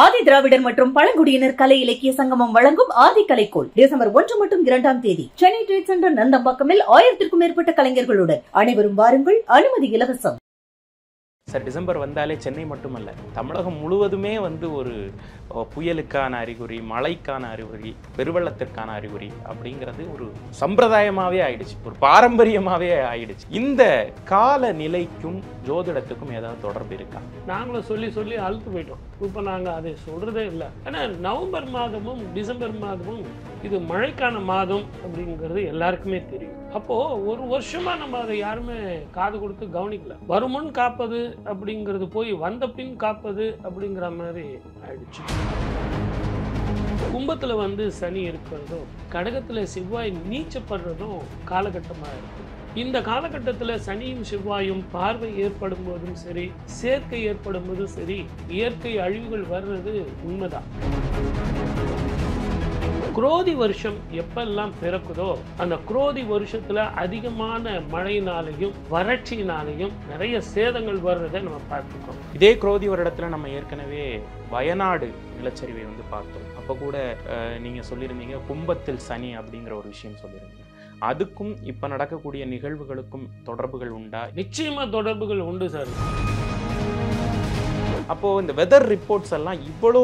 ஆதி திராவிடர் மற்றும் பழங்குடியினர் கலை இலக்கிய சங்கமம் வழங்கும் ஆதி கலைக்கோள் டிசம்பர் 1 மற்றும் 2ஆம் தேதி சென்னை ட்ரேட் சென்டர் நந்தம்பாக்கமில் 1000க்கும் மேற்பட்ட கலைஞர்களுடன் அனைவரும் வாருங்கள். அனுமதி இலவசம். சார், டிசம்பர் வந்தாலே சென்னை மட்டுமல்ல, தமிழகம் முழுவதுமே ஒரு புயலுக்கான அறிகுறி, மழைக்கான அறிகுறி, பெருவெள்ளத்திற்கான அறிகுறி அப்படிங்கிறது ஒரு சம்பிரதாயமாகவே ஆயிடுச்சு, ஒரு பாரம்பரியமாகவே ஆயிடுச்சு. இந்த கால நிலைக்கும் ஜோதிடத்துக்கும் ஏதாவது தொடர்பு இருக்கா? நாங்களும் சொல்லி சொல்லி அழுத்து போயிட்டோம். இப்போ நாங்கள் அதை சொல்கிறதே இல்லை. ஆனால் நவம்பர் மாதமும் டிசம்பர் மாதமும் இது மழைக்கான மாதம் அப்படிங்கிறது எல்லாருக்குமே தெரியும். அப்போது ஒரு வருஷமாக நம்ம அதை யாருமே காது கொடுத்து கவனிக்கல. வருமுன் காப்பது அப்படிங்கிறது போய் வந்த பின் காப்பது அப்படிங்கிற மாதிரி ஆயிடுச்சு. கும்பத்தில் சனி இருக்கிறதும் கடகத்தில் செவ்வாய் நீச்சப்படுறதும் காலகட்டமாக இருக்கு. இந்த காலகட்டத்தில் சனியும் செவ்வாயும் பார்வை ஏற்படும் போதும் சரி, சேர்க்கை ஏற்படும் போதும் சரி, இயற்கை அழிவுகள் வர்றது உண்மைதான். குரோதி வருஷம் எப்பெல்லாம் பிறக்குதோ அந்த குரோதி வருஷத்துல அதிகமான மழையினாலையும் வறட்சியினாலையும் நிறைய சேதங்கள் வர்றதை நம்ம பார்த்துக்கோம். இதே குரோதி வருடத்துல நம்ம ஏற்கனவே வயநாடு நிலச்சரிவை பார்த்தோம். அப்போ கூட நீங்க சொல்லியிருந்தீங்க கும்பத்தில் சனி அப்படிங்கிற ஒரு விஷயம் சொல்லியிருந்தீங்க. அதுக்கும் இப்ப நடக்கக்கூடிய நிகழ்வுகளுக்கும் தொடர்புகள் உண்டா? நிச்சயமா தொடர்புகள் உண்டு சார். அப்போ இந்த வெதர் ரிப்போர்ட்ஸ் எல்லாம் இவ்வளோ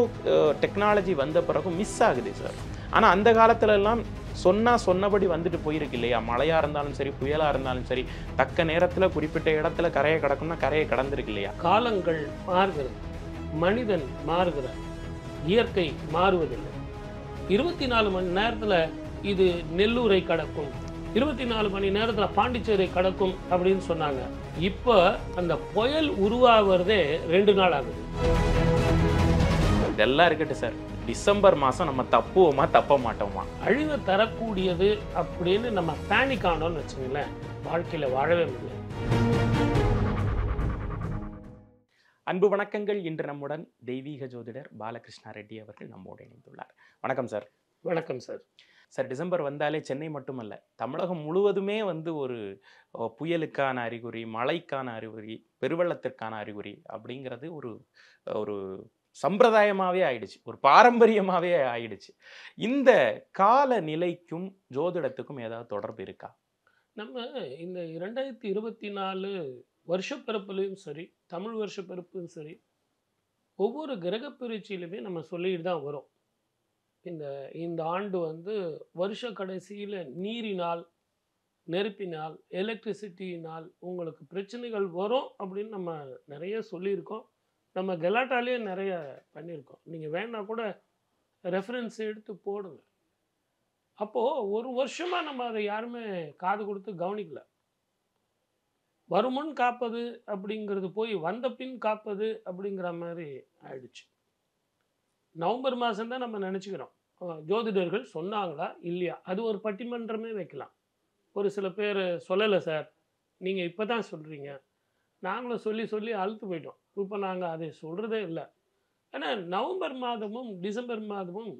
டெக்னாலஜி வந்த பிறகு மிஸ் ஆகுது சார். ஆனா அந்த காலத்துல எல்லாம் சொன்னபடி வந்துட்டு போயிருக்கு இல்லையா? மழையா இருந்தாலும் சரி, புயலா இருந்தாலும் சரி, தக்க நேரத்துல குறிப்பிட்ட இடத்துல கரையை கடக்கும்னா கரையை கடந்திருக்கு இல்லையா? காலங்கள் மாறுகிறது, மனிதன் மாறுகிறார், இயற்கை மாறுவதில்லை. 24 மணி நேரத்துல இது நெல்லூரை கடக்கும், 24 மணி நேரத்துல பாண்டிச்சேரி கடக்கும் அப்படின்னு சொன்னாங்க. இப்ப அந்த புயல் உருவாகிறதே 2 நாள் ஆகுது. இதெல்லாம் இருக்கட்டும் சார், டிசம்பர் மாசம் நம்ம தப்புவோமா தப்ப மாட்டோமா? அழிவை தரக்கூடியது அப்படின்னு நம்ம பேனிக் ஆனோம்னு வச்சுங்களேன், வாழ்க்கையில வாழவே முடியாது. அன்பு வணக்கங்கள். இன்று நம்முடன் தெய்வீக ஜோதிடர் பாலகிருஷ்ணா ரெட்டி அவர்கள் நம்மோடு இணைந்துள்ளார். வணக்கம் சார். வணக்கம் சார். சார், டிசம்பர் வந்தாலே சென்னை மட்டுமல்ல, தமிழகம் முழுவதுமே ஒரு புயலுக்கான அறிகுறி, மழைக்கான அறிகுறி, பெருவெள்ளத்திற்கான அறிகுறி அப்படிங்கிறது ஒரு சம்பிரதாயமாகவே ஆயிடுச்சு, ஒரு பாரம்பரியமாகவே ஆயிடுச்சு. இந்த கால நிலைக்கும் ஜோதிடத்துக்கும் ஏதாவது தொடர்பு இருக்கா? நம்ம இந்த 2024 வருஷப்பிறப்புலையும் சரி, தமிழ் வருஷப்பிறப்பும் சரி, ஒவ்வொரு கிரக பயிற்சியிலுமே நம்ம சொல்லிட்டு தான் வரோம். இந்த ஆண்டு வருஷ கடைசியில் நீரினால், நெருப்பினால், எலக்ட்ரிசிட்டியினால் உங்களுக்கு பிரச்சனைகள் வரும் அப்படின்னு நம்ம நிறைய சொல்லியிருக்கோம். நம்ம கெலாட்டாலே நிறைய பண்ணியிருக்கோம். நீங்கள் வேணா கூட ரெஃபரன்ஸ் எடுத்து போடுங்க. அப்போது ஒரு வருஷமாக நம்ம அதை யாருமே காது கொடுத்து கவனிக்கல. வருமுன் காப்பது அப்படிங்கிறது போய் வந்த பின் காப்பது அப்படிங்கிற மாதிரி ஆயிடுச்சு. நவம்பர் மாதம்தான் நம்ம நினச்சிக்கிறோம், ஜோதிடர்கள் சொன்னாங்களா இல்லையா, அது ஒரு பட்டிமன்றமே வைக்கலாம். ஒரு சில பேர் சொல்லலை சார், நீங்கள் இப்போ தான் சொல்கிறீங்க, நாங்களும் சொல்லி சொல்லி அழுத்து போயிட்டோம். இப்போ நாங்கள் அதை சொல்கிறதே இல்லை. ஆனால் நவம்பர் மாதமும் டிசம்பர் மாதமும்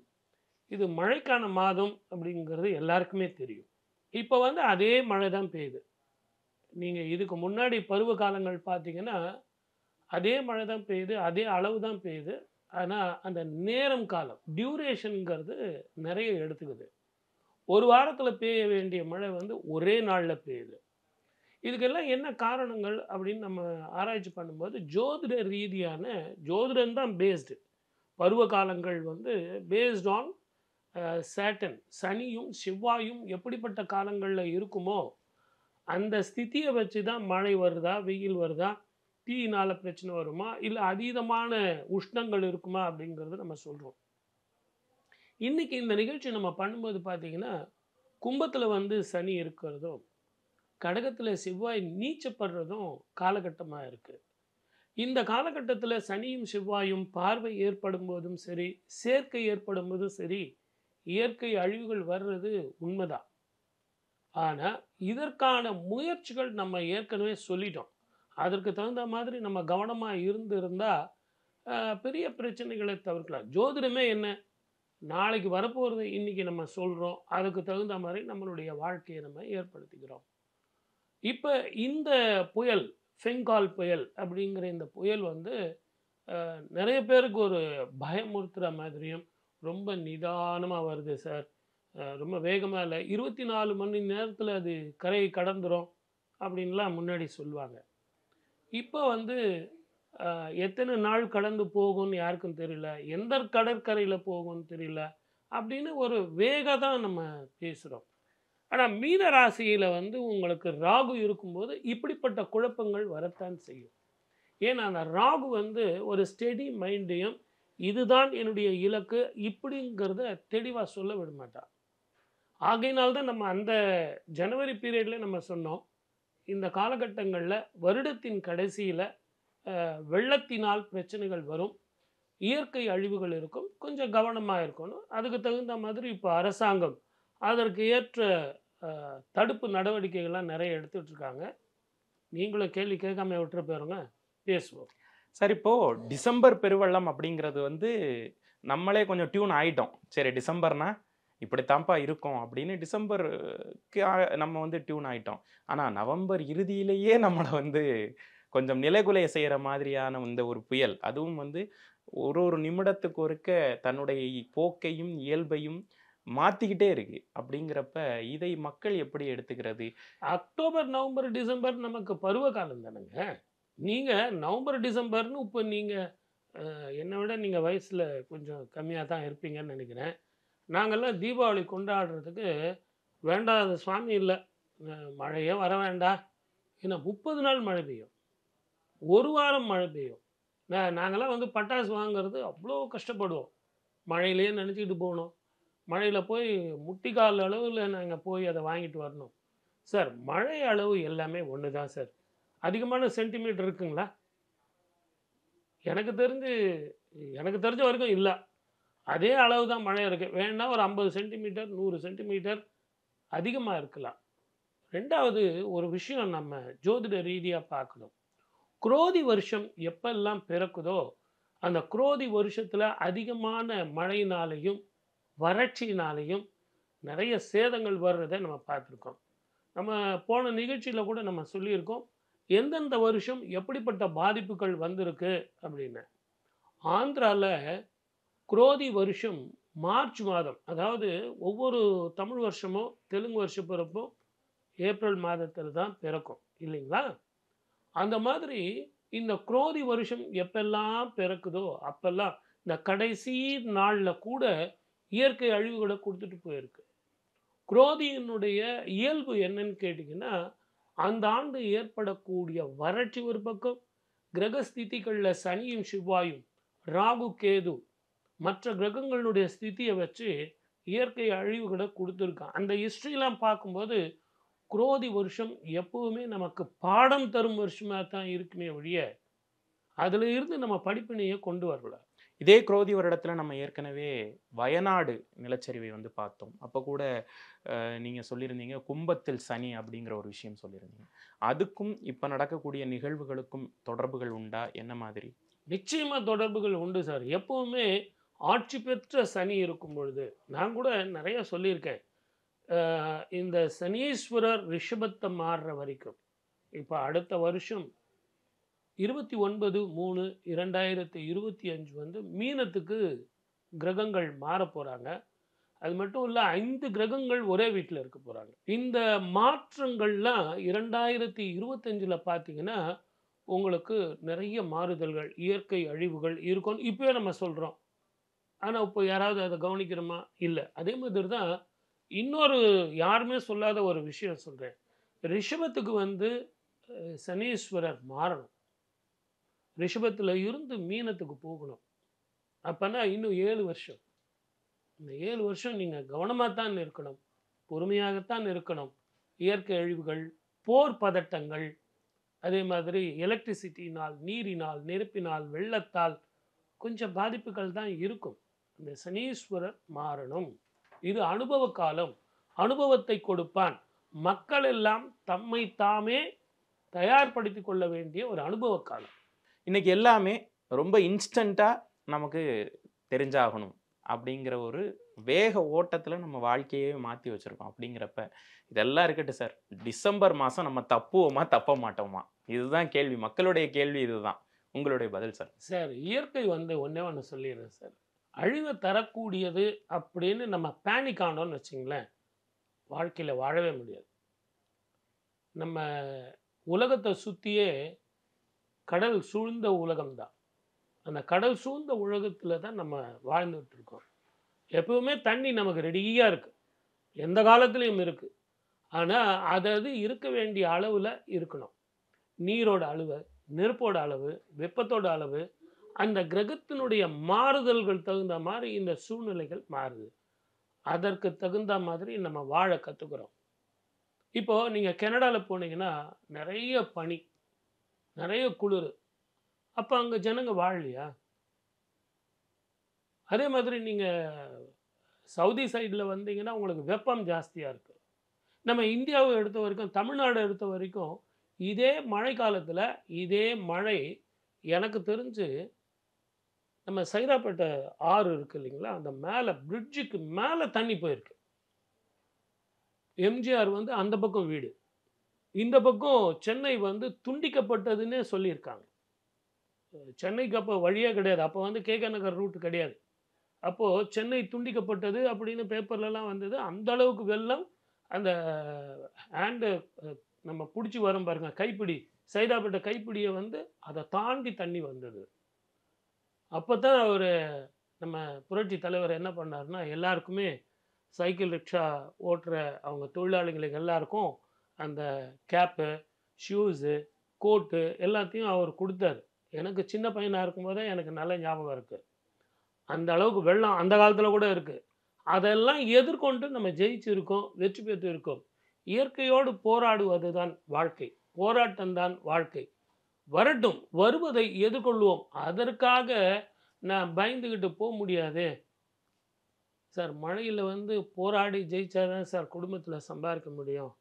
இது மழைக்கான மாதம் அப்படிங்கிறது எல்லாருக்குமே தெரியும். இப்போ அதே மழை தான் பெய்யுது. நீங்கள் இதுக்கு முன்னாடி பருவ காலங்கள் பார்த்தீங்கன்னா அதே மழை தான் பெய்யுது, அதே அளவு தான் பெய்யுது. ஆனால் அந்த நேரம் காலம் டியூரேஷனுங்கிறது நிறைய எடுத்துக்குது. ஒரு வாரத்தில் பெய்ய வேண்டிய மழை ஒரே நாளில் பெய்யுது. இதுக்கெல்லாம் என்ன காரணங்கள் அப்படின்னு நம்ம ஆராய்ச்சி பண்ணும்போது ஜோதிட ரீதியான ஜோதிடம் தான் பேஸ்டு. பருவ காலங்கள் பேஸ்ட் ஆன் சேட்டன், சனியும் செவ்வாயும் எப்படிப்பட்ட காலங்களில் இருக்குமோ அந்த ஸ்திதியை வச்சு தான் மழை வருதா, வெயில் வருதா, தீயினால் பிரச்சனை வருமா, இல்லை அதீதமான உஷ்ணங்கள் இருக்குமா அப்படிங்கிறது நம்ம சொல்கிறோம். இன்றைக்கி இந்த நிகழ்ச்சி நம்ம பண்ணும்போது பார்த்திங்கன்னா கும்பத்தில் சனி இருக்கிறதும் கடகத்தில் செவ்வாய் நீச்சப்படுறதும் காலகட்டமாக இருக்குது. இந்த காலகட்டத்தில் சனியும் செவ்வாயும் பார்வை ஏற்படும் போதும் சரி, சேர்க்கை ஏற்படும் போதும் சரி, இயற்கை அழிவுகள் வர்றது உண்மைதான். ஆனால் இதற்கான முயற்சிகள் நம்ம ஏற்கனவே சொல்லிட்டோம். அதற்கு தகுந்த மாதிரி நம்ம கவனமாக இருந்திருந்தால் பெரிய பிரச்சனைகளை தவிர்க்கலாம். ஜோதிடமே என்ன, நாளைக்கு வரப்போகிறது இன்றைக்கி நம்ம சொல்கிறோம், அதுக்கு தகுந்த மாதிரி நம்மளுடைய வாழ்க்கையை நம்ம ஏற்படுத்திக்கிறோம். இப்போ இந்த புயல், பெங்கால் புயல் அப்படிங்கிற இந்த புயல் நிறைய பேருக்கு ஒரு பயமுறுத்துகிற மாதிரியும் ரொம்ப நிதானமாக வருது சார், ரொம்ப வேகமாக இல்லை, 24 மணி நேரத்தில் அது கரையை கடந்துரும் அப்படின்லாம் முன்னாடி சொல்லுவாங்க. இப்போ வந்து எத்தனை நாள் கடந்து போகும்னு யாருக்கும் தெரியல, எந்த கடற்கரையில் போகும்னு தெரியல அப்படின்னு ஒரு வேக தான் நம்ம பேசுகிறோம். ஆனால் மீன ராசியில் வந்து உங்களுக்கு ராகு இருக்கும்போது இப்படிப்பட்ட குழப்பங்கள் வரத்தான் செய்யும். ஏன்னா அந்த ராகு வந்து ஒரு ஸ்டெடி மைண்டையும் இதுதான் என்னுடைய இலக்கு இப்படிங்கிறத தெளிவாக சொல்ல விட மாட்டான். ஆகையினால்தான் நம்ம அந்த ஜனவரி பீரியடில் நம்ம சொன்னோம், இந்த காலகட்டங்களில் வருடத்தின் கடைசியில் வெள்ளத்தினால் பிரச்சனைகள் வரும், இயற்கை அழிவுகள் இருக்கும், கொஞ்சம் கவனமாக இருக்கணும். அதுக்கு தகுந்த மாதிரி இப்போ அரசாங்கம் அதற்கு ஏற்ற தடுப்பு நடவடிக்கைகள்லாம் நிறைய எடுத்துகிட்டு இருக்காங்க. நீங்களும் கேள்வி கேட்காம விட்டுற போயிருங்க, பேசுவோம். சார், இப்போது டிசம்பர் பெருவெள்ளம் அப்படிங்கிறது வந்து நம்மளே கொஞ்சம் டியூன் ஆகிட்டோம். சரி, டிசம்பர்னா இப்படித்தான்ப்பா இருக்கும் அப்படின்னு டிசம்பருக்கு நம்ம வந்து டியூன் ஆகிட்டோம். ஆனால் நவம்பர் இறுதியிலேயே நம்மளை வந்து கொஞ்சம் நிலைகுலைய செய்கிற மாதிரியான இந்த ஒரு புயல், அதுவும் வந்து ஒரு நிமிடத்துக்கு ஒருக்க தன்னுடைய போக்கையும் இயல்பையும் மாற்றிக்கிட்டே இருக்கு. அப்படிங்கிறப்ப இதை மக்கள் எப்படி எடுத்துக்கிறது? அக்டோபர், நவம்பர், டிசம்பர் நமக்கு பருவ காலம் தானுங்க. நீங்கள் நவம்பர் டிசம்பர்னு இப்போ நீங்கள் என்னை விட நீங்கள் வயசில் கொஞ்சம் கம்மியாக தான் இருப்பீங்கன்னு நினைக்கிறேன். நாங்கள்லாம் தீபாவளி கொண்டாடுறதுக்கு வேண்டாத சுவாமி இல்லை, மழையே வர வேண்டாம். ஏன்னா 30 நாள் மழை பெய்யும், ஒரு வாரம் மழை பெய்யும். நாங்கள்லாம் வந்து பட்டாசு வாங்கிறது அவ்வளோ கஷ்டப்படுவோம். மழையிலேயே நினச்சிக்கிட்டு போகணும், மழையில் போய் முட்டிக்கால் அளவில் நாங்கள் போய் அதை வாங்கிட்டு வரணும். சார், மழை அளவு எல்லாமே ஒன்று தான் சார். அதிகமான சென்டிமீட்டர் இருக்குங்களா? எனக்கு தெரிஞ்ச வரைக்கும் இல்லை. அதே அளவு தான் மழை இருக்குது. வேணா ஒரு 50 சென்டிமீட்டர் 100 சென்டிமீட்டர் அதிகமாக இருக்கலாம். ரெண்டாவது ஒரு விஷயம் நம்ம ஜோதிட ரீதியாக பார்க்கணும். குரோதி வருஷம் எப்பெல்லாம் பிறக்குதோ அந்த குரோதி வருஷத்தில் அதிகமான மழையினாலையும் வறட்சியினாலையும் நிறைய சேதங்கள் வர்றதை நம்ம பார்த்துருக்கோம். நம்ம போன நிகழ்ச்சியில் கூட நம்ம சொல்லியிருக்கோம் எந்தெந்த வருஷம் எப்படிப்பட்ட பாதிப்புகள் வந்திருக்கு அப்படின்னு. ஆந்திராவில் குரோதி வருஷம் மார்ச் மாதம், அதாவது ஒவ்வொரு தமிழ் வருஷமும் தெலுங்கு வருஷம் பிறப்பும் ஏப்ரல் மாதத்தில் தான் பிறக்கும் இல்லைங்களா? அந்த மாதிரி இந்த குரோதி வருஷம் எப்பெல்லாம் பிறக்குதோ அப்பெல்லாம் இந்த கடைசி நாளில் கூட இயற்கை அழிவுகளை கொடுத்துட்டு போயிருக்கு. குரோதியினுடைய இயல்பு என்னன்னு கேட்டிங்கன்னா, அந்த ஆண்டு ஏற்படக்கூடிய வறட்சி ஒரு பக்கம், கிரகஸ்திதிகளில் சனியும் செவ்வாயும் ராகு கேது மற்ற கிரகங்களுடைய ஸ்திதியை வச்சு இயற்கை அழிவுகளை கொடுத்துருக்கான். அந்த ஹிஸ்ட்ரிலாம் பார்க்கும்போது குரோதி வருஷம் எப்பவுமே நமக்கு பாடம் தரும் வருஷமாக தான் இருக்குமே ஒழிய அதில் இருந்து நம்ம படிப்பினையை கொண்டு வரல. இதே குரோதி வருடத்தில் நம்ம ஏற்கனவே வயநாடு நிலச்சரிவை வந்து பார்த்தோம். அப்போ கூட நீங்கள் சொல்லியிருந்தீங்க கும்பத்தில் சனி அப்படிங்கிற ஒரு விஷயம் சொல்லியிருந்தீங்க. அதுக்கும் இப்போ நடக்கக்கூடிய நிகழ்வுகளுக்கும் தொடர்புகள் உண்டா? என்ன மாதிரி? நிச்சயமாக தொடர்புகள் உண்டு சார். எப்போவுமே ஆட்சி பெற்ற சனி இருக்கும் பொழுது, நான் கூட நிறைய சொல்லியிருக்கேன், இந்த சனீஸ்வரர் ரிஷபத்தை மாறுற வரைக்கும், இப்போ அடுத்த வருஷம் 29/3/2025 வந்து மீனத்துக்கு கிரகங்கள் மாற போகிறாங்க. அது மட்டும் இல்லை, 5 கிரகங்கள் ஒரே வீட்டில் இருக்க போகிறாங்க. இந்த மாற்றங்கள்லாம் 2025 பார்த்தீங்கன்னா உங்களுக்கு நிறைய மாறுதல்கள், இயற்கை அழிவுகள் இருக்கும்னு இப்போயே நம்ம சொல்கிறோம். ஆனால் இப்போ யாராவது அதை கவனிக்கிறோமா? இல்லை. அதே மாதிரி தான் இன்னொரு யாருமே சொல்லாத ஒரு விஷயம் சொல்கிறேன். ரிஷபத்துக்கு வந்து சனீஸ்வரர் மாறணும், ரிஷபத்தில் இருந்து மீனத்துக்கு போகணும். அப்போனா இன்னும் 7 வருஷம். இந்த 7 வருஷம் நீங்கள் கவனமாக தான் இருக்கணும், பொறுமையாகத்தான் இருக்கணும். இயற்கை அழிவுகள், போர் பதட்டங்கள், அதே மாதிரி எலக்ட்ரிசிட்டினால், நீரினால், நெருப்பினால், வெள்ளத்தால் கொஞ்சம் பாதிப்புகள் தான் இருக்கும். இந்த சனீஸ்வரர் மாறணும். இது அனுபவ காலம், அனுபவத்தை கொடுப்பான். மக்கள் எல்லாம் தம்மை தாமே தயார்படுத்தி கொள்ள வேண்டிய ஒரு அனுபவ காலம். இன்னைக்கு எல்லாமே ரொம்ப இன்ஸ்டண்ட்டாக நமக்கு தெரிஞ்சாகணும் அப்படிங்கிற ஒரு வேக ஓட்டத்தில் நம்ம வாழ்க்கையே மாற்றி வச்சுருக்கோம். அப்படிங்கிறப்ப இதெல்லாம் இருக்கட்டும் சார், டிசம்பர் மாதம் நம்ம தப்புவோமா தப்ப மாட்டோமா? இதுதான் கேள்வி, மக்களுடைய கேள்வி இதுதான். உங்களுடைய பதில் சார். சார் இயற்கை வந்து ஒன்றே ஒன்று சொல்லிடுறேன் சார், அழிவை தரக்கூடியது அப்படின்னு நம்ம பேனிக் ஆனோன்னு வச்சுங்களேன், வாழ்க்கையில் வாழவே முடியாது. நம்ம உலகத்தை சுற்றியே கடல் சூழ்ந்த உலகம்தான். அந்த கடல் சூழ்ந்த உலகத்தில் தான் நம்ம வாழ்ந்துட்டு இருக்கோம். எப்பவுமே தண்ணி நமக்கு ரெடியாக இருக்குது, எந்த காலத்துலேயும் இருக்குது. ஆனால் அது இருக்க வேண்டிய அளவில் இருக்கணும். நீரோட அளவு, நெருப்போட அளவு, வெப்பத்தோட அளவு, அந்த கிரகத்தினுடைய மாறுதல்கள் தகுந்த மாதிரி இந்த சூழ்நிலைகள் மாறுது. அதற்கு தகுந்த மாதிரி நம்ம வாழ கற்றுக்குறோம். இப்போது நீங்கள் கனடாவில் போனீங்கன்னா நிறைய பனி, நிறைய குளிர். அப்போ அங்கே ஜனங்க வாழலையா? அதே மாதிரி நீங்கள் சவுதி சைடில் வந்தீங்கன்னா உங்களுக்கு வெப்பம் ஜாஸ்தியாக இருக்குது. நம்ம இந்தியாவை எடுத்த வரைக்கும், தமிழ்நாடு எடுத்த வரைக்கும் இதே மழை காலத்தில் இதே மழை எனக்கு தெரிஞ்சு நம்ம சைதாப்பேட்டை ஆறு இருக்குது இல்லைங்களா, அந்த மேலே பிரிட்ஜுக்கு மேலே தண்ணி போயிருக்கு. எம்ஜிஆர் வந்து அந்த பக்கம் வீடு, இந்த பக்கம் சென்னை வந்து துண்டிக்கப்பட்டதுன்னே சொல்லியிருக்காங்க. சென்னைக்கு அப்போ வழியே கிடையாது, அப்போ வந்து கேகே நகர் ரூட் கிடையாது. அப்போது சென்னை துண்டிக்கப்பட்டது அப்படின்னு பேப்பர்லலாம் வந்தது. அந்த அளவுக்கு வெள்ளம். அந்த ஹேண்டு நம்ம பிடிச்சி வரும் பாருங்க, கைப்பிடி, சைதாப்பேட்டை கைப்பிடியை வந்து அதை தாண்டி தண்ணி வந்தது. அப்போ தான் அவர் நம்ம புரட்சி தலைவர் என்ன பண்ணாருன்னா, எல்லாருக்குமே சைக்கிள் ரிக்ஷா ஓட்டுற அவங்க தொழிலாளிகளுக்கு எல்லாருக்கும் அந்த கேப்பு, ஷூஸு, கோட்டு எல்லாத்தையும் அவர் கொடுத்தாரு. எனக்கு சின்ன பையனாக இருக்கும்போதே எனக்கு நல்ல ஞாபகம் இருக்குது. அந்த அளவுக்கு வெள்ளம் அந்த காலத்தில் கூட இருக்குது. அதெல்லாம் எதிர்கொண்டு நம்ம ஜெயிச்சிருக்கோம், வெற்றி பெற்று இருக்கோம். இயற்கையோடு போராடுவது தான் வாழ்க்கை, போராட்டம்தான் வாழ்க்கை. வரட்டும், வருவதை எதிர்கொள்வோம். அதற்காக நான் பயந்துக்கிட்டு போக முடியாது சார். மழையில் வந்து போராடி ஜெயிச்சாதான் சார் குடும்பத்தில் சம்பாதிக்க முடியும்.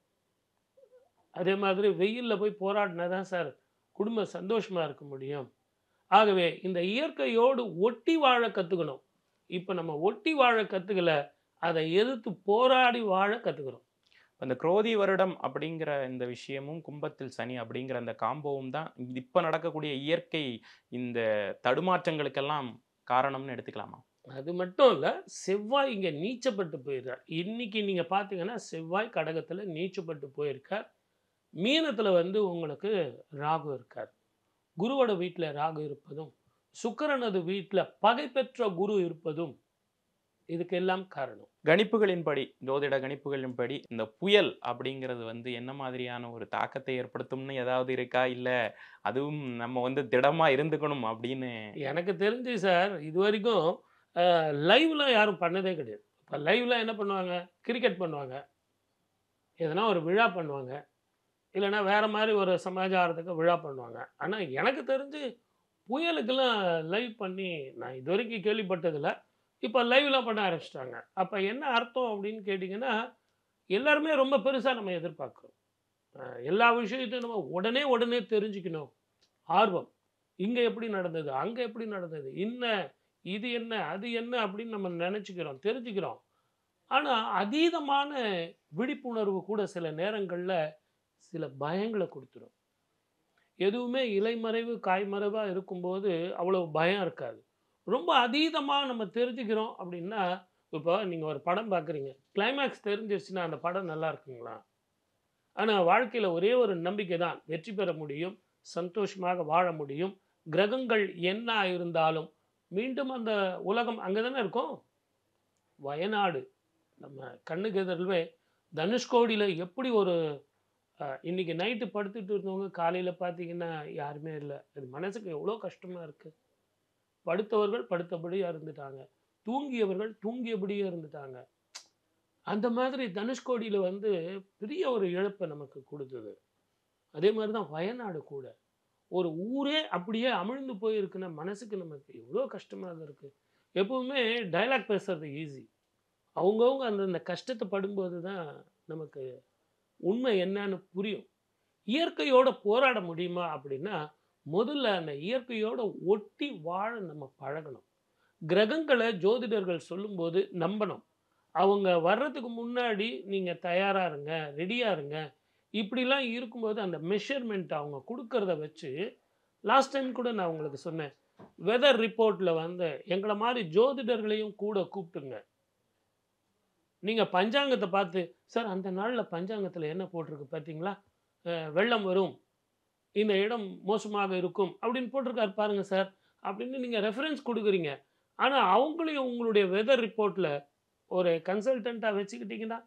அதே மாதிரி வெயிலில் போய் போராடினா தான் சார் குடும்பம் சந்தோஷமாக இருக்க முடியும். ஆகவே இந்த இயற்கையோடு ஒட்டி வாழ கற்றுக்கணும். இப்போ நம்ம ஒட்டி வாழ கற்றுக்கல, அதை எதிர்த்து போராடி வாழ கற்றுக்கிறோம். அந்த குரோதி வருடம் அப்படிங்கிற இந்த விஷயமும் கும்பத்தில் சனி அப்படிங்கிற அந்த காம்போவும் தான் இப்போ நடக்கக்கூடிய இயற்கை இந்த தடுமாற்றங்களுக்கெல்லாம் காரணம்னு எடுத்துக்கலாமா? அது மட்டும் இல்லை, செவ்வாய் இங்கே நீச்சப்பட்டு போயிடுறார். இன்னைக்கு நீங்கள் பார்த்தீங்கன்னா செவ்வாய் கடகத்தில் நீச்சப்பட்டு போயிருக்கார். மீனத்தில் வந்து உங்களுக்கு ராகு இருக்கார். குருவோட வீட்டில் ராகு இருப்பதும், சுக்கிரனது வீட்டில் பகை பெற்ற குரு இருப்பதும் இதுக்கெல்லாம் காரணம். கணிப்புகளின்படி, ஜோதிட கணிப்புகளின்படி இந்த புயல் அப்படிங்கிறது வந்து என்ன மாதிரியான ஒரு தாக்கத்தை ஏற்படுத்தும்னு ஏதாவது இருக்கா? இல்லை அதுவும் நம்ம வந்து திடமாக இருந்துக்கணும் அப்படின்னு? எனக்கு தெரிஞ்சு சார், இது வரைக்கும் லைவ்லாம் யாரும் பண்ணதே கிடையாது. இப்போ லைவ்லாம் என்ன பண்ணுவாங்க, கிரிக்கெட் பண்ணுவாங்க, எதனா ஒரு விழா பண்ணுவாங்க, இல்லைன்னா வேறு மாதிரி ஒரு சமாச்சாரத்துக்கு விழா பண்ணுவாங்க. ஆனால் எனக்கு தெரிஞ்சு புயலுக்கெல்லாம் லைவ் பண்ணி நான் இது வரைக்கும் கேள்விப்பட்டதில்லை. இப்போ லைவ்லாம் பண்ண ஆரம்பிச்சிட்டாங்க. அப்போ என்ன அர்த்தம் அப்படின்னு கேட்டிங்கன்னா, எல்லாருமே ரொம்ப பெருசாக நம்ம எதிர்பார்க்குறோம். எல்லா விஷயத்தையும் நம்ம உடனே தெரிஞ்சுக்கணும். ஆர்வம், இங்கே எப்படி நடந்தது, அங்கே எப்படி நடந்தது, இது என்ன அது என்ன அப்படின்னு நம்ம நினச்சிக்கிறோம், தெரிஞ்சுக்கிறோம். ஆனால் அதீதமான விழிப்புணர்வு கூட சில நேரங்களில் சில பயங்களை கொடுத்துரும். எதுவுமே இலைமறைவு காய்மறைவாக இருக்கும்போது அவ்வளோ பயம் இருக்காது. ரொம்ப அதீதமாக நம்ம தெரிஞ்சுக்கிறோம் அப்படின்னா, இப்போ நீங்கள் ஒரு படம் பார்க்குறீங்க, கிளைமேக்ஸ் தெரிஞ்சிருச்சுன்னா அந்த படம் நல்லா இருக்குங்களா? ஆனால் வாழ்க்கையில் ஒரே ஒரு நம்பிக்கை தான், வெற்றி பெற முடியும், சந்தோஷமாக வாழ முடியும். கிரகங்கள் என்ன இருந்தாலும் மீண்டும் அந்த உலகம் அங்கே தானே இருக்கும். வயநாடு நம்ம கண்ணுக்கு எதிரிலே தனுஷ்கோடியில் எப்படி ஒரு இன்றைக்கி நைட்டு படுத்துட்டு இருந்தவங்க காலையில் பார்த்தீங்கன்னா யாருமே இல்லை. அது மனசுக்கு எவ்வளோ கஷ்டமாக இருக்குது. படுத்தவர்கள் படுத்தபடியாக இருந்துட்டாங்க, தூங்கியவர்கள் தூங்கியபடியே இருந்துட்டாங்க. அந்த மாதிரி தனுஷ்கோடியில் வந்து பெரிய ஒரு இழப்பை நமக்கு கொடுத்தது. அதே மாதிரி தான் வயநாடு கூட. ஒரு ஊரே அப்படியே அமிழ்ந்து போயிருக்குன்னா மனசுக்கு நமக்கு எவ்வளோ கஷ்டமாக இருக்குது. எப்பவுமே டைலாக் பேசுறது ஈஸி, அவங்கவுங்க அந்தந்த கஷ்டத்தை படும்போது தான் நமக்கு உண்மை என்னன்னு புரியும். இயற்கையோட போராட முடியுமா அப்படின்னா, முதல்ல அந்த இயற்கையோட ஒட்டி வாழ நம்ம பழகணும். கிரகங்களை ஜோதிடர்கள் சொல்லும்போது நம்பணும். அவங்க வர்றதுக்கு முன்னாடி நீங்கள் தயாராக இருங்க, ரெடியாக இருங்க, இப்படிலாம் இருக்கும்போது அந்த மெஷர்மெண்ட் அவங்க கொடுக்கறத வச்சு லாஸ்ட் டைம் கூட நான் உங்களுக்கு சொன்னேன், வெதர் ரிப்போர்ட்டில் வந்து எங்களை மாதிரி ஜோதிடர்களையும் கூட கூப்பிட்டுங்க. நீங்கள் பஞ்சாங்கத்தை பார்த்து, சார் அந்த நாளில் பஞ்சாங்கத்தில் என்ன போட்டிருக்கு பார்த்தீங்களா, வெள்ளம் வரும், இந்த இடம் மோசமாக இருக்கும் அப்படின்னு போட்டிருக்காரு பாருங்க சார் அப்படின்னு நீங்கள் ரெஃபரன்ஸ் கொடுக்குறீங்க. ஆனால் அவங்களையும் உங்களுடைய வெதர் ரிப்போர்ட்டில் ஒரு கன்சல்டண்ட்டாக வச்சுக்கிட்டிங்கன்னா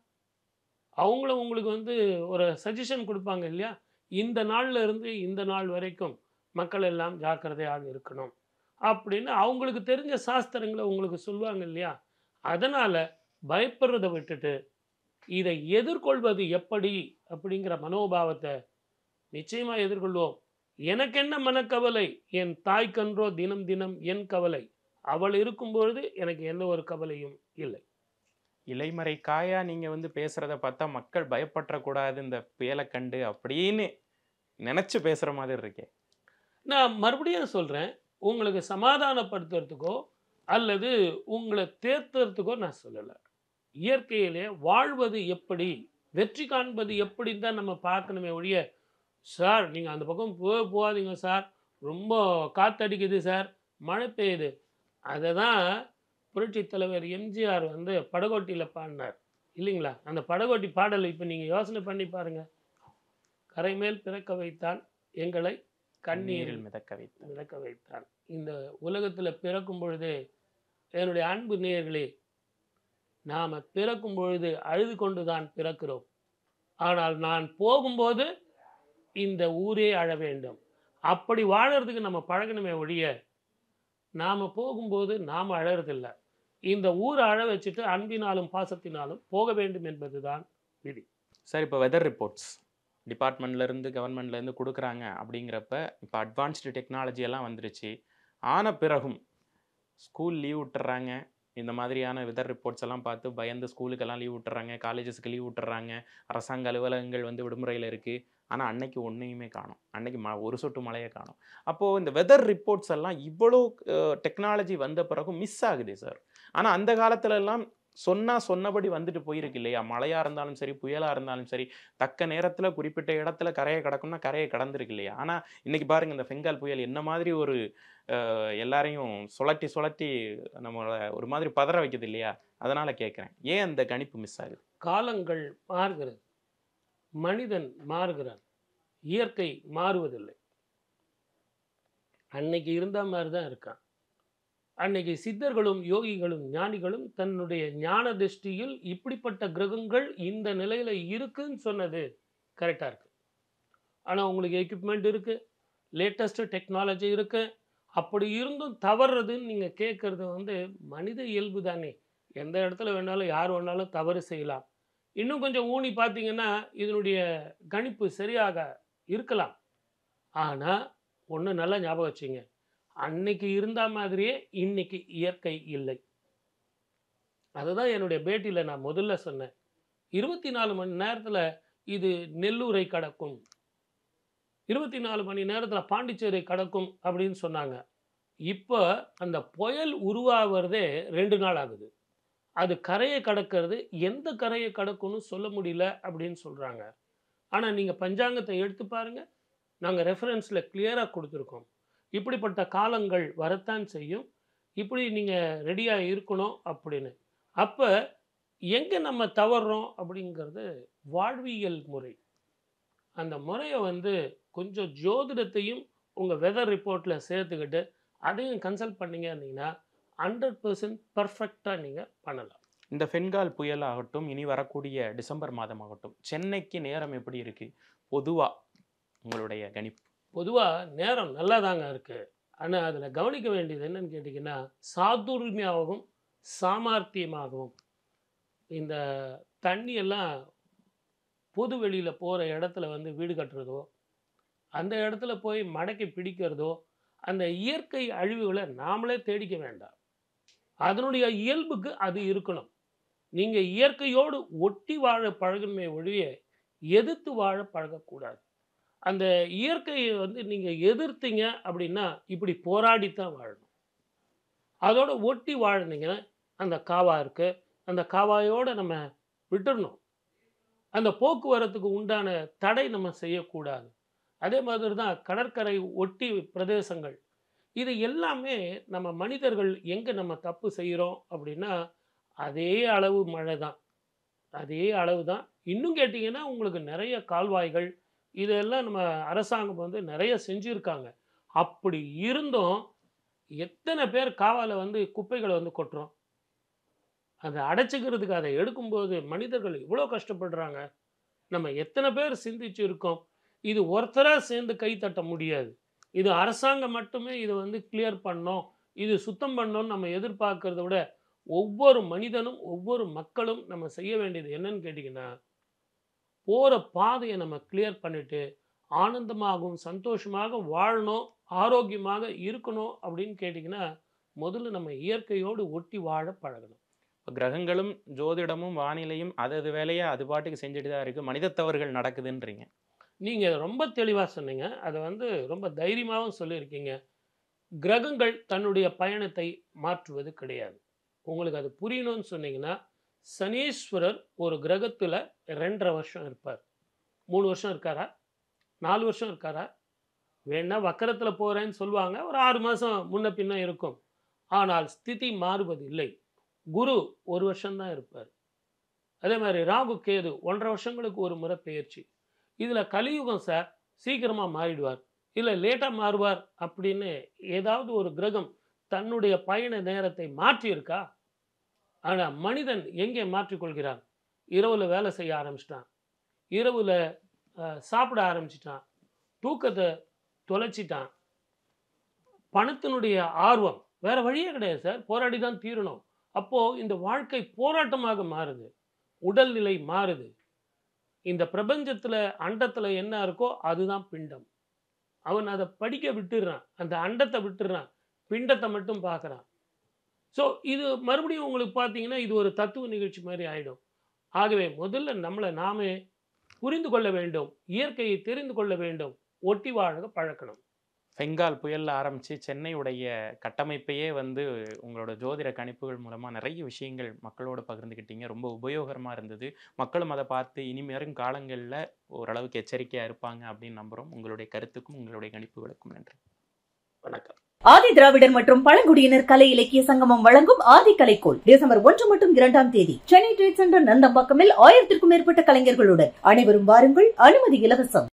அவங்களும் உங்களுக்கு வந்து ஒரு சஜஷன் கொடுப்பாங்க இல்லையா, இந்த நாளில் இருந்து இந்த நாள் வரைக்கும் மக்கள் எல்லாம் ஜாக்கிரதையாக இருக்கணும் அப்படின்னு அவங்களுக்கு தெரிஞ்ச சாஸ்திரங்களை உங்களுக்கு சொல்லுவாங்க இல்லையா. அதனால் பயப்படுறதை விட்டுட்டு இதை எதிர்கொள்வது எப்படி அப்படிங்கிற மனோபாவத்தை நிச்சயமாக எதிர்கொள்வோம். எனக்கு என்ன மனக்கவலை, என் தாய்க்கன்றோ தினம் தினம் என் கவலை, அவள் இருக்கும்பொழுது எனக்கு எந்த ஒரு கவலையும் இல்லை. இலைமறை காயா நீங்க வந்து பேசுறத பார்த்தா மக்கள் பயப்படக்கூடாது இந்த புயலை கண்டு அப்படின்னு நினைச்சு பேசுற மாதிரி இருக்கே. நான் மறுபடியும் சொல்கிறேன், உங்களுக்கு சமாதானப்படுத்துறதுக்கோ அல்லது உங்களை தேர்த்துறதுக்கோ நான் சொல்லலை. இயற்கையிலே வாழ்வது எப்படி, வெற்றி காண்பது எப்படின்னு தான் நம்ம பார்க்கணுமே ஒழிய, சார் நீங்கள் அந்த பக்கம் போகாதீங்க சார், ரொம்ப காற்றடிக்குது சார், மழை பெய்யுது, அதை தான் புரட்சி தலைவர் எம்ஜிஆர் வந்து படகோட்டியில் பாடினார் இல்லைங்களா. அந்த படகோட்டி பாடல் இப்போ நீங்கள் யோசனை பண்ணி பாருங்கள். கரைமேல் பிறக்க வைத்தான் எங்களை கண்ணீரில் மிதக்க வைத்தான். இந்த உலகத்தில் பிறக்கும் பொழுதே என்னுடைய அன்பு நேயர்களே, நாம் பிறக்கும் பொழுது அழுது கொண்டு தான் பிறக்கிறோம். ஆனால் நான் போகும்போது இந்த ஊரே அழ வேண்டும். அப்படி வாழறதுக்கு நம்ம பழகணுமே ஒழிய, நாம் போகும்போது நாம் அழறதில்லை. இந்த ஊரை அழ வச்சுட்டு அன்பினாலும் பாசத்தினாலும் போக வேண்டும் என்பது தான் விதி. சார், இப்போ வெதர் ரிப்போர்ட்ஸ் டிபார்ட்மெண்ட்லேருந்து கவர்மெண்ட்லேருந்து கொடுக்குறாங்க அப்படிங்கிறப்ப இப்போ அட்வான்ஸ்டு டெக்னாலஜி எல்லாம் வந்துருச்சு. ஆன பிறகும் ஸ்கூல் லீவ் விட்டுறாங்க. இந்த மாதிரியான வெதர் ரிப்போர்ட்ஸ் எல்லாம் பார்த்து பயந்து ஸ்கூலுக்கெல்லாம் லீவ் விட்டுறாங்க, காலேஜஸ்க்கு லீவ் விட்டுறாங்க, அரசாங்க அலுவலகங்கள் வந்து விடுமுறையில் இருக்குது. ஆனால் அன்னைக்கு ஒன்றையுமே காணும், அன்னைக்கு ஒரு சொட்டு மழையை காணும். அப்போது இந்த வெதர் ரிப்போர்ட்ஸ் எல்லாம் இவ்வளோ டெக்னாலஜி வந்த பிறகும் மிஸ் ஆகுது சார். ஆனால் அந்த காலத்துலலாம் சொன்னபடி வந்துட்டு போயிருக்கு இல்லையா. மழையாக இருந்தாலும் சரி, புயலாக இருந்தாலும் சரி, தக்க நேரத்தில் குறிப்பிட்ட இடத்துல கரையை கடக்கும்னா கரையை கடந்திருக்கு இல்லையா. ஆனால் இன்றைக்கி பாருங்கள், இந்த பெங்கால் புயல் என்ன மாதிரி ஒரு எல்லாரையும் சுழட்டி நம்மளை ஒரு மாதிரி பதற வைக்குது இல்லையா. அதனால் கேட்குறேன், ஏன் அந்த கணிப்பு மிஸ் ஆகுது? காலங்கள் மாறுகிறது, மனிதன் மாறுகிறான், இயற்கை மாறுவதில்லை. அன்னைக்கு இருந்த மாதிரி தான் இருக்கான். அன்னைக்கு சித்தர்களும் யோகிகளும் ஞானிகளும் தன்னுடைய ஞான திருஷ்டியில் இப்படிப்பட்ட கிரகங்கள் இந்த நிலையில் இருக்குன்னு சொன்னது கரெக்டாக இருக்குது. ஆனால் உங்களுக்கு எக்யூப்மெண்ட் இருக்குது, லேட்டஸ்ட்டு டெக்னாலஜி இருக்குது, அப்படி இருந்தும் தவறுறதுன்னு நீங்கள் கேட்குறது வந்து மனித இயல்பு தானே. எந்த இடத்துல வேணாலும் யார் வேணாலும் தவறு செய்யலாம். இன்னும் கொஞ்சம் ஊனி பார்த்தீங்கன்னா இதனுடைய கணிப்பு சரியாக இருக்கலாம். ஆனால் ஒன்று நல்லா ஞாபகம் வச்சுங்க, அன்னைக்கு இருந்த மாதிரியே இன்னைக்கு இயற்கை இல்லை. அதுதான் என்னுடைய பேட்டியில் நான் முதல்ல சொன்னேன். 24 மணி நேரத்தில் இது நெல்லூரை கடக்கும், 24 மணி நேரத்தில் பாண்டிச்சேரி கடக்கும் அப்படின்னு சொன்னாங்க. இப்போ அந்த புயல் உருவாகிறதே 2 நாள் ஆகுது. அது கரையை கடக்கிறது எந்த கரையை கடக்கும்னு சொல்ல முடியல அப்படின்னு சொல்கிறாங்க. ஆனால் நீங்கள் பஞ்சாங்கத்தை எடுத்து பாருங்கள், நாங்கள் ரெஃபரன்ஸில் கிளியராக கொடுத்துருக்கோம். இப்படிப்பட்ட காலங்கள் வரத்தான் செய்யும், இப்படி நீங்கள் ரெடியாக இருக்கணும் அப்படின்னு. அப்போ எங்கே நம்ம தவறுறோம் அப்படிங்கிறது வாழ்வியல் முறை. அந்த முறையை வந்து கொஞ்சம் ஜோதிடத்தையும் உங்கள் வெதர் ரிப்போர்ட்டில் சேர்த்துக்கிட்டு அதையும் கன்சல்ட் பண்ணிங்க அப்படின்னா 100% பர்ஃபெக்டாக நீங்கள் பண்ணலாம். இந்த பெங்கால் புயல் ஆகட்டும், இனி வரக்கூடிய டிசம்பர் மாதம் ஆகட்டும், சென்னைக்கு நேரம் எப்படி இருக்குது பொதுவாக உங்களுடைய கணிப்பு? பொதுவாக நேரம் நல்லா தாங்க இருக்குது. ஆனால் அதில் கவனிக்க வேண்டியது என்னன்னு கேட்டிங்கன்னா, சாதுர்மியாகவும் சாமர்த்தியமாகவும் இந்த தண்ணியெல்லாம் பொது வெளியில் போகிற இடத்துல வந்து வீடு கட்டுறதோ, அந்த இடத்துல போய் மடக்கி பிடிக்கிறதோ, அந்த இயற்கை அழிவுகளை நாமளே தேடிக்க வேண்டாம். அதனுடைய இயல்புக்கு அது இருக்கணும். நீங்கள் இயற்கையோடு ஒட்டி வாழ பழகணுமே ஒழிய எதிர்த்து வாழ பழகக்கூடாது. அந்த இயற்கையை வந்து நீங்கள் எதிர்த்தீங்க அப்படின்னா இப்படி போராடித்தான் வாழணும். அதோட ஒட்டி வாழ்ந்தீங்கன்னா அந்த காவா இருக்குது, அந்த காவாயோடு நம்ம விட்டுடணும். அந்த போக்குவரத்துக்கு உண்டான தடை நம்ம செய்யக்கூடாது. அதே மாதிரி தான் கடற்கரை ஒட்டி பிரதேசங்கள். இது எல்லாமே நம்ம மனிதர்கள் எங்கே நம்ம தப்பு செய்கிறோம் அப்படின்னா, அதே அளவு மழை தான், அதே அளவு தான். இன்னும் கேட்டிங்கன்னா உங்களுக்கு நிறைய கால்வாய்கள் இதெல்லாம் நம்ம அரசாங்கம் வந்து நிறைய செஞ்சுருக்காங்க. அப்படி இருந்தும் எத்தனை பேர் காவால வந்து குப்பைகளை வந்து கொட்டுறோம். அதை அடைச்சிக்கிறதுக்கு அதை எடுக்கும்போது மனிதர்கள் இவ்வளோ கஷ்டப்படுறாங்க. நம்ம எத்தனை பேர் சிந்திச்சு இருக்கோம். இது ஒருத்தராக சேர்ந்து கை தட்ட முடியாது. இது அரசாங்கம் மட்டுமே இதை வந்து கிளியர் பண்ணோம், இது சுத்தம் பண்ணோன்னு நம்ம எதிர்பார்க்கறத விட ஒவ்வொரு மனிதனும் ஒவ்வொரு மக்களும் நம்ம செய்ய வேண்டியது என்னன்னு கேட்டிங்கன்னா, போகிற பாதையை நம்ம கிளியர் பண்ணிட்டு ஆனந்தமாகவும் சந்தோஷமாக வாழணும், ஆரோக்கியமாக இருக்கணும் அப்படின்னு கேட்டிங்கன்னா, முதல்ல நம்ம இயற்கையோடு ஒட்டி வாழ பழகணும். இப்போ கிரகங்களும் ஜோதிடமும் வானிலையும் அது வேலையை அது பாட்டுக்கு செஞ்சுட்டு தான் இருக்குது, மனித தவறுகள் நடக்குதுன்றீங்க. நீங்கள் ரொம்ப தெளிவாக சொன்னீங்க. அதை வந்து ரொம்ப தைரியமாகவும் சொல்லியிருக்கீங்க. கிரகங்கள் தன்னுடைய பயணத்தை மாற்றுவது கிடையாது. உங்களுக்கு அது புரியணும்னு சொன்னீங்கன்னா, சனீஸ்வரர் ஒரு கிரகத்தில் 2.5 வருஷம் இருப்பார். 3 வருஷம் இருக்காரா? 4 வருஷம் இருக்காரா? வேணா வக்கரத்தில் போகிறேன்னு சொல்லுவாங்க, ஒரு 6 மாதம் முன்ன பின்ன இருக்கும். ஆனால் ஸ்திதி மாறுவது இல்லை. குரு 1 வருஷம்தான் இருப்பார். அதே மாதிரி ராகு கேது 1.5 வருஷங்களுக்கு ஒரு முறை பெயர்ச்சி. இதில் கலியுகம் சார் சீக்கிரமாக மாறிடுவார், இல்லை லேட்டாக மாறுவார் அப்படின்னு ஏதாவது ஒரு கிரகம் தன்னுடைய பயண நேரத்தை மாற்றியிருக்கா? ஆனால் மனிதன் எங்கே மாற்றிக்கொள்கிறான்? இரவில் வேலை செய்ய ஆரம்பிச்சிட்டான், இரவில் சாப்பிட ஆரம்பிச்சிட்டான், தூக்கத்தை தொலைச்சிட்டான். பணத்தினுடைய ஆர்வம், வேற வழியே கிடையாது சார், போராடி தான் தீரணும். அப்போது இந்த வாழ்க்கை போராட்டமாக மாறுது, உடல்நிலை மாறுது. இந்த பிரபஞ்சத்தில் அண்டத்தில் என்ன இருக்கோ அதுதான் பிண்டம். அவன் அதை படிக்க விட்டுடுறான், அந்த அண்டத்தை விட்டுடுறான், பிண்டத்தை மட்டும் பார்க்குறான். ஸோ இது மறுபடியும் உங்களுக்கு பார்த்தீங்கன்னா இது ஒரு தத்துவ நிகழ்ச்சி மாதிரி ஆகிடும். ஆகவே முதல்ல நம்மளை நாமே புரிந்து கொள்ள வேண்டும், இயற்கையை தெரிந்து கொள்ள வேண்டும், ஒட்டி வாழ பழக்கணும். பெங்கால் புயலில் ஆரம்பித்து சென்னையுடைய கட்டமைப்பையே வந்து உங்களோட ஜோதிட கணிப்புகள் மூலமாக நிறைய விஷயங்கள் மக்களோடு பகிர்ந்துக்கிட்டீங்க. ரொம்ப உபயோகரமாக இருந்தது. மக்களும் அதை பார்த்து இனிமேலும் காலங்களில் ஓரளவுக்கு எச்சரிக்கையாக இருப்பாங்க அப்படின்னு நம்புகிறோம். உங்களுடைய கருத்துக்கும் உங்களுடைய கணிப்புகளுக்கும் நன்றி. வணக்கம். ஆதி திராவிடர் மற்றும் பழங்குடியினர் கலை இலக்கிய சங்கமம் வழங்கும் ஆதி கலைக்கோள் டிசம்பர் 1 மற்றும் 2ஆம் தேதி சென்னை ட்ரேட் சென்டர் நந்தம்பாக்கமில் 1000க்கும் மேற்பட்ட கலைஞர்களுடன் அனைவரும் வாருங்கள். அனுமதி இலவசம்.